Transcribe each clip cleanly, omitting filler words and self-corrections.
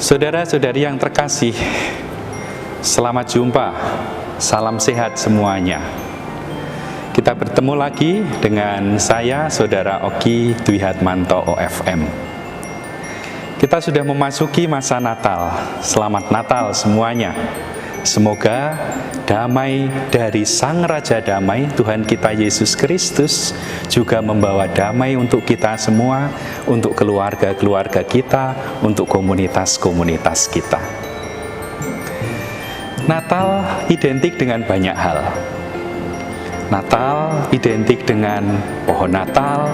Saudara-saudari yang terkasih, selamat jumpa, salam sehat semuanya. Kita bertemu lagi dengan saya, Saudara Oki Dwi Hatmanto OFM. Kita sudah memasuki masa Natal. Selamat Natal semuanya. Semoga damai dari Sang Raja Damai, Tuhan kita Yesus Kristus, juga membawa damai untuk kita semua, untuk keluarga-keluarga kita, untuk komunitas-komunitas kita. Natal identik dengan banyak hal. Natal identik dengan pohon Natal,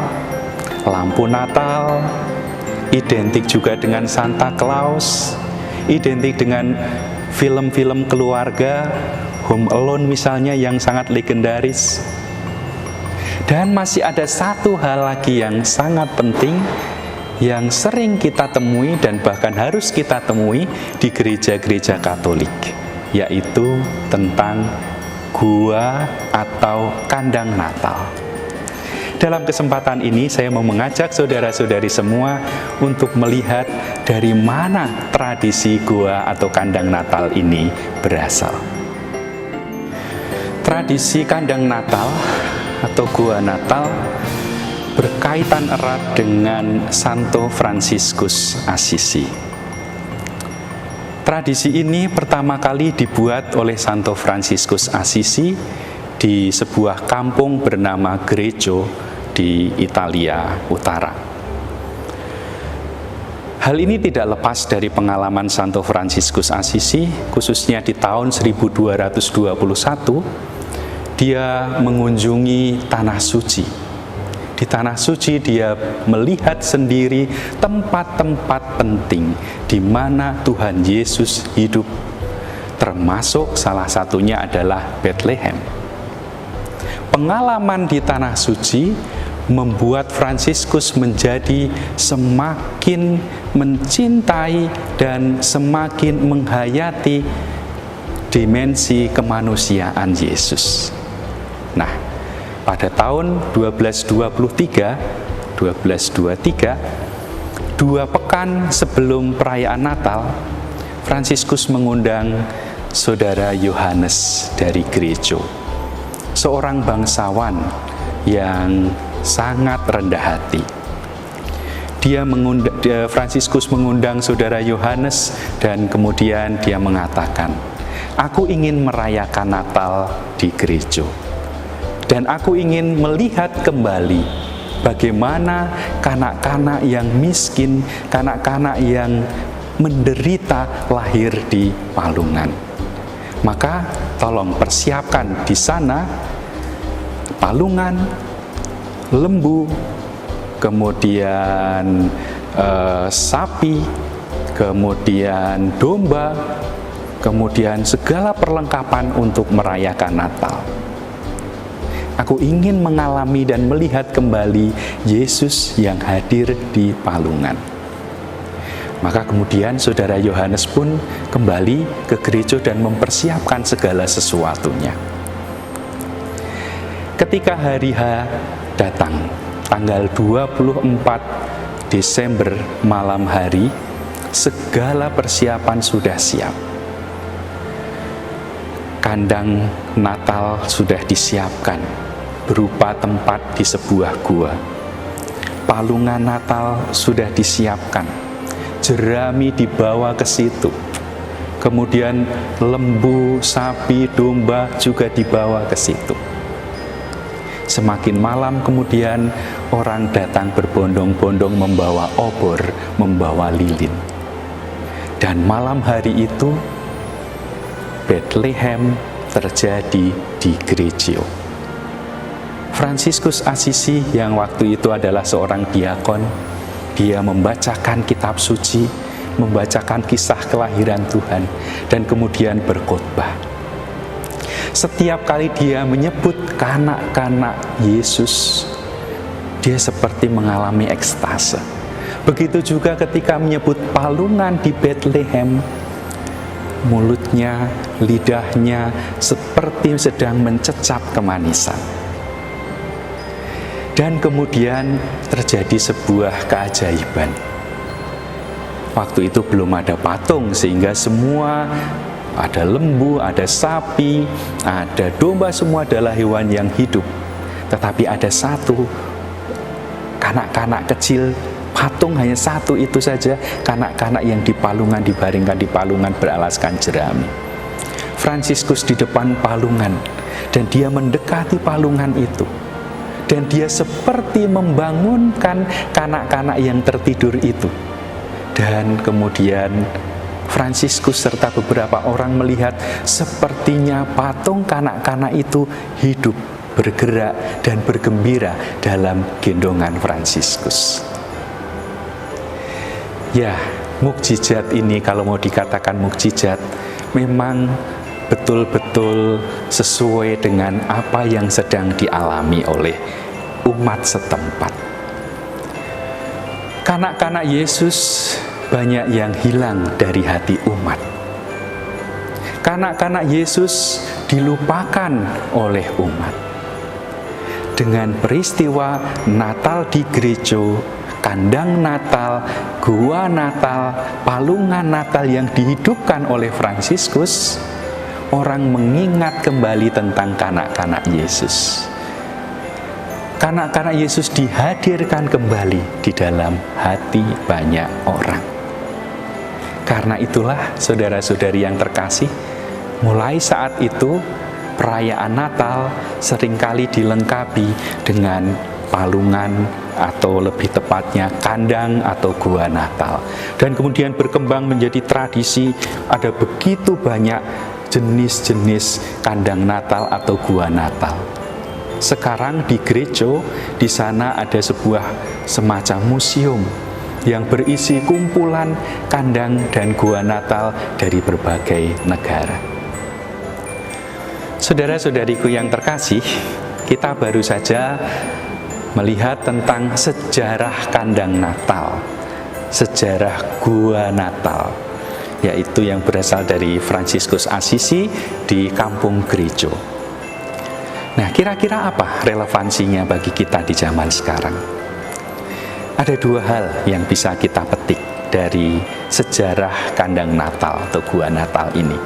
lampu Natal, identik juga dengan Santa Claus, identik dengan film-film keluarga, Home Alone misalnya yang sangat legendaris. Dan masih ada satu hal lagi yang sangat penting, yang sering kita temui dan bahkan harus kita temui di gereja-gereja Katolik, yaitu tentang gua atau kandang Natal. Dalam kesempatan ini saya mau mengajak saudara-saudari semua untuk melihat dari mana tradisi gua atau kandang Natal ini berasal. Tradisi kandang Natal atau gua Natal berkaitan erat dengan Santo Fransiskus Assisi. Tradisi ini pertama kali dibuat oleh Santo Fransiskus Assisi di sebuah kampung bernama Greggio di Italia Utara. Hal ini tidak lepas dari pengalaman Santo Fransiskus Assisi, khususnya di tahun 1221, dia mengunjungi Tanah Suci. Di Tanah Suci dia melihat sendiri tempat-tempat penting di mana Tuhan Yesus hidup, termasuk salah satunya adalah Bethlehem. Pengalaman di Tanah Suci membuat Fransiskus menjadi semakin mencintai dan semakin menghayati dimensi kemanusiaan Yesus. Nah, pada tahun 1223, 2 pekan sebelum perayaan Natal, Fransiskus mengundang Saudara Yohanes dari Greggio, seorang bangsawan yang sangat rendah hati. Fransiskus mengundang Saudara Yohanes dan kemudian dia mengatakan, "Aku ingin merayakan Natal di Greggio. Dan aku ingin melihat kembali bagaimana kanak-kanak yang miskin, kanak-kanak yang menderita lahir di palungan. Maka tolong persiapkan di sana palungan, lembu, kemudian sapi, kemudian domba, kemudian segala perlengkapan untuk merayakan Natal. Aku ingin mengalami dan melihat kembali Yesus yang hadir di palungan." Maka kemudian Saudara Yohanes pun kembali ke gereja dan mempersiapkan segala sesuatunya. Ketika hari H datang, tanggal 24 Desember malam hari, segala persiapan sudah siap. Kandang Natal sudah disiapkan berupa tempat di sebuah gua. Palungan Natal sudah disiapkan, jerami dibawa ke situ. Kemudian lembu, sapi, domba juga dibawa ke situ. Semakin malam kemudian orang datang berbondong-bondong membawa obor, membawa lilin. Dan malam hari itu Bethlehem terjadi di Greggio. Fransiskus Assisi yang waktu itu adalah seorang diakon, dia membacakan kitab suci, membacakan kisah kelahiran Tuhan, dan kemudian berkhotbah. Setiap kali dia menyebut kanak-kanak Yesus, dia seperti mengalami ekstase. Begitu juga ketika menyebut palungan di Bethlehem, mulutnya, lidahnya seperti sedang mencecap kemanisan. Dan kemudian terjadi sebuah keajaiban. Waktu itu belum ada patung, sehingga semua ada lembu, ada sapi, ada domba, semua adalah hewan yang hidup. Tetapi ada satu kanak-kanak kecil, patung hanya satu itu saja, kanak-kanak yang dibaringkan di palungan beralaskan jerami. Fransiskus di depan palungan, dan dia mendekati palungan itu. Dan dia seperti membangunkan kanak-kanak yang tertidur itu. Dan kemudian Fransiskus serta beberapa orang melihat sepertinya patung kanak-kanak itu hidup, bergerak, dan bergembira dalam gendongan Fransiskus. Ya, mukjizat ini kalau mau dikatakan mukjizat, memang betul-betul sesuai dengan apa yang sedang dialami oleh umat setempat. Kanak-kanak Yesus banyak yang hilang dari hati umat. Kanak-kanak Yesus dilupakan oleh umat. Dengan peristiwa Natal di gereja, kandang Natal, gua Natal, palungan Natal yang dihidupkan oleh Fransiskus, orang mengingat kembali tentang kanak-kanak Yesus. Kanak-kanak Yesus dihadirkan kembali di dalam hati banyak orang. Karena itulah, saudara-saudari yang terkasih, mulai saat itu perayaan Natal seringkali dilengkapi dengan palungan, atau lebih tepatnya kandang atau gua Natal. Dan kemudian berkembang menjadi tradisi, ada begitu banyak jenis-jenis kandang Natal atau gua Natal. Sekarang di gereja, di sana ada sebuah semacam museum yang berisi kumpulan kandang dan gua Natal dari berbagai negara. Saudara-saudariku yang terkasih, kita baru saja melihat tentang sejarah kandang Natal, sejarah gua Natal, yaitu yang berasal dari Fransiskus Assisi di kampung gereja. Nah, kira-kira apa relevansinya bagi kita di zaman sekarang? Ada dua hal yang bisa kita petik dari sejarah kandang Natal atau gua Natal ini.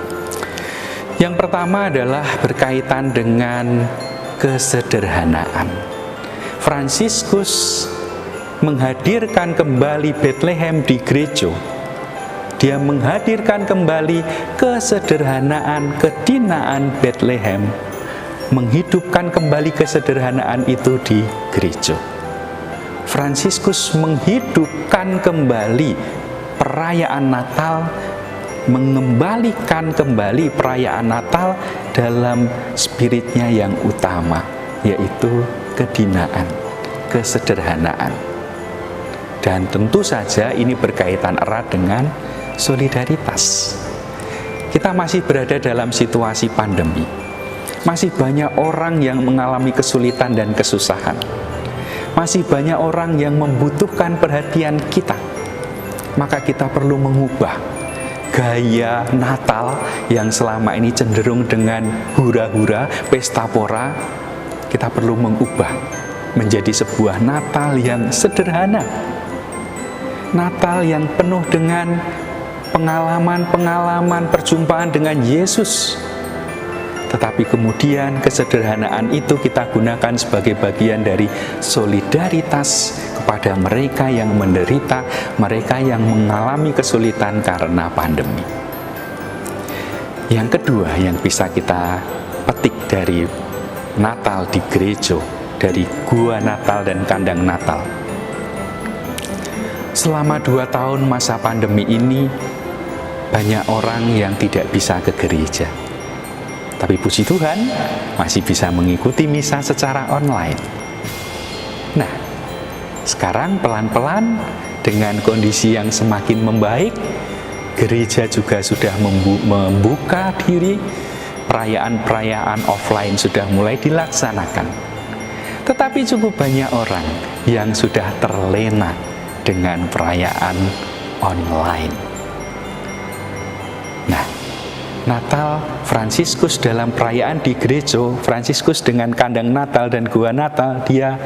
Yang pertama adalah berkaitan dengan kesederhanaan. Fransiskus menghadirkan kembali Bethlehem di gereja. Dia menghadirkan kembali kesederhanaan, kedinaan Bethlehem, menghidupkan kembali kesederhanaan itu di gereja. Fransiskus menghidupkan kembali perayaan Natal, mengembalikan kembali perayaan Natal dalam spiritnya yang utama, yaitu kedinaan, kesederhanaan. Dan tentu saja ini berkaitan erat dengan solidaritas. Kita masih berada dalam situasi pandemi. Masih banyak orang yang mengalami kesulitan dan kesusahan. Masih banyak orang yang membutuhkan perhatian kita. Maka kita perlu mengubah gaya Natal yang selama ini cenderung dengan hura-hura, pesta pora. Kita perlu mengubah menjadi sebuah Natal yang sederhana. Natal yang penuh dengan pengalaman-pengalaman perjumpaan dengan Yesus. Tetapi kemudian kesederhanaan itu kita gunakan sebagai bagian dari solidaritas kepada mereka yang menderita, mereka yang mengalami kesulitan karena pandemi. Yang kedua yang bisa kita petik dari Natal di gereja, dari gua Natal dan kandang Natal. Selama 2 tahun masa pandemi ini, banyak orang yang tidak bisa ke gereja. Tapi puji Tuhan, masih bisa mengikuti misa secara online. Nah, sekarang pelan-pelan dengan kondisi yang semakin membaik, gereja juga sudah membuka diri, perayaan-perayaan offline sudah mulai dilaksanakan. Tetapi cukup banyak orang yang sudah terlena dengan perayaan online. Nah, Natal, Fransiskus dalam perayaan di gereja, Fransiskus dengan kandang Natal dan gua Natal, dia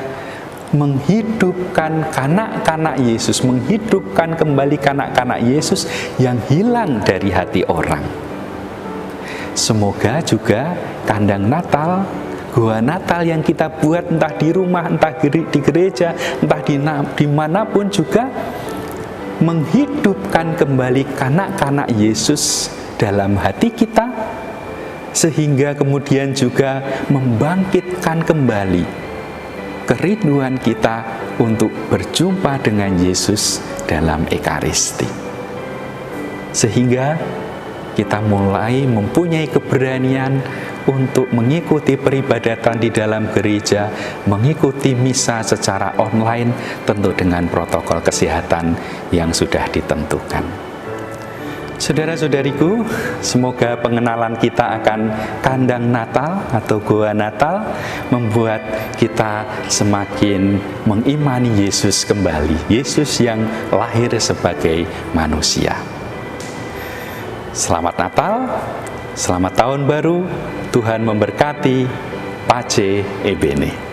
menghidupkan kanak-kanak Yesus, menghidupkan kembali kanak-kanak Yesus yang hilang dari hati orang. Semoga juga kandang Natal, goa Natal yang kita buat entah di rumah, entah di gereja, entah dimanapun juga menghidupkan kembali kanak-kanak Yesus dalam hati kita, sehingga kemudian juga membangkitkan kembali kerinduan kita untuk berjumpa dengan Yesus dalam Ekaristi. Sehingga kita mulai mempunyai keberanian untuk mengikuti peribadatan di dalam gereja, mengikuti misa secara online, tentu dengan protokol kesehatan yang sudah ditentukan. Saudara-saudariku, semoga pengenalan kita akan kandang Natal atau goa Natal membuat kita semakin mengimani Yesus kembali, Yesus yang lahir sebagai manusia. Selamat Natal, selamat Tahun Baru, Tuhan memberkati. Pace e bene.